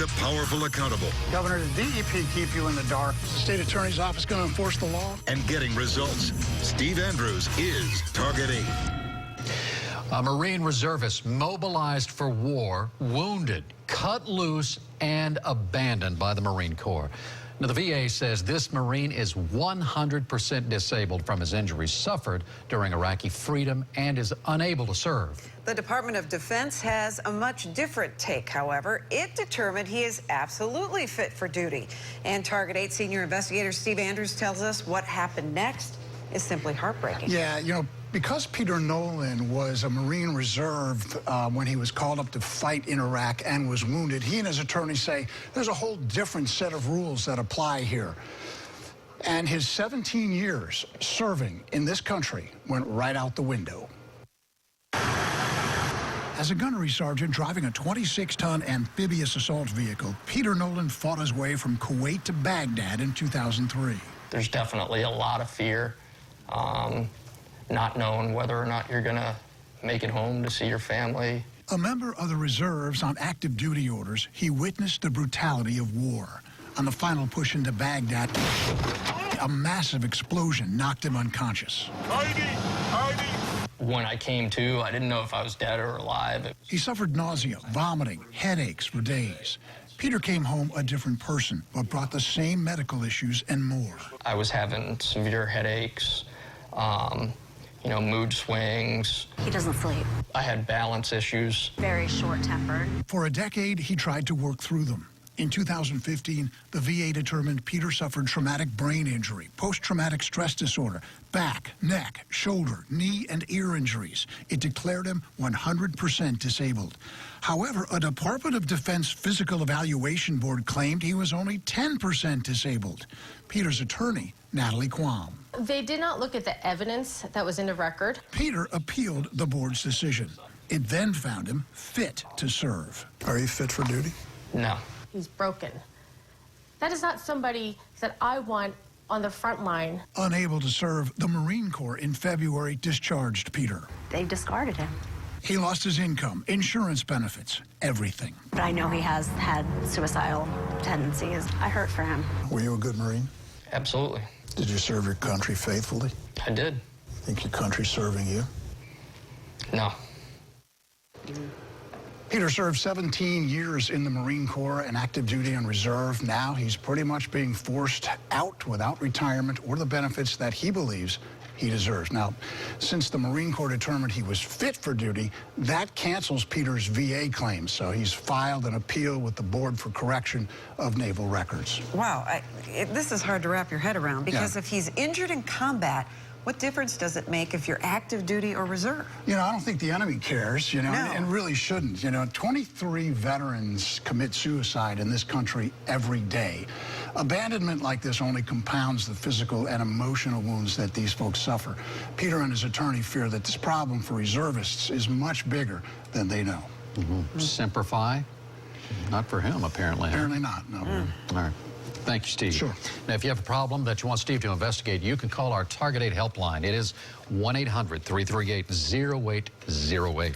the powerful accountable. Governor, the DEP keep you in the dark? The state attorney's office going to enforce the law? And getting results. Steve Andrews is Target 8. A Marine reservist mobilized for war, wounded, cut loose, and abandoned by the Marine Corps. Now, the VA says this Marine is 100% disabled from his injuries suffered during Iraqi Freedom and is unable to serve. The Department of Defense has a much different take, however. It determined he is absolutely fit for duty. And Target 8 senior investigator Steve Andrews tells us what happened next is simply heartbreaking. Yeah, you know, because Peter Nolan was a Marine Reserve when he was called up to fight in Iraq and was wounded, he and his attorney say there's a whole different set of rules that apply here. And his 17 years serving in this country went right out the window. As a gunnery sergeant driving a 26-ton amphibious assault vehicle, Peter Nolan fought his way from Kuwait to Baghdad in 2003. There's definitely a lot of fear. Not knowing whether or not you're going to make it home to see your family. A member of the reserves on active duty orders, he witnessed the brutality of war. On the final push into Baghdad, a massive explosion knocked him unconscious. When I came to, I didn't know if I was dead or alive. He suffered nausea, vomiting, headaches for days. Peter came home a different person, but brought the same medical issues and more. I was having severe headaches, you know, mood swings. He doesn't sleep. I had balance issues. Very short-tempered. For a decade, he tried to work through them. In 2015, the VA determined Peter suffered traumatic brain injury, post-traumatic stress disorder, back, neck, shoulder, knee, and ear injuries. It declared him 100% disabled. However, a Department of Defense Physical Evaluation Board claimed he was only 10% disabled. Peter's attorney, Natalie Quam. They did not look at the evidence that was in the record. Peter appealed the board's decision. It then found him fit to serve. Are you fit for duty? No. He's broken. That is not somebody that I want on the front line. Unable to serve, the Marine Corps in February discharged Peter. They discarded him. He lost his income, insurance benefits, everything. But I know he has had suicidal tendencies. I hurt for him. Were you a good Marine? Absolutely. Did you serve your country faithfully? I did. Think your country's serving you? No. Peter served 17 years in the Marine Corps and active duty and reserve. Now he's pretty much being forced out without retirement or the benefits that he believes he deserves. Now, since the Marine Corps determined he was fit for duty, that cancels Peter's VA claims. So he's filed an appeal with the Board for Correction of Naval Records. Wow, this is hard to wrap your head around because if he's injured in combat, what difference does it make if you're active duty or reserve? You know, I don't think the enemy cares, you know, and really shouldn't. You know, 23 veterans commit suicide in this country every day. Abandonment like this only compounds the physical and emotional wounds that these folks suffer. Peter and his attorney fear that this problem for reservists is much bigger than they know. Semper Fi? Not for him, apparently. Apparently not, no. All right. Thank you, Steve. Sure. Now, if you have a problem that you want Steve to investigate, you can call our Target 8 helpline. It is 1-800-338-0808.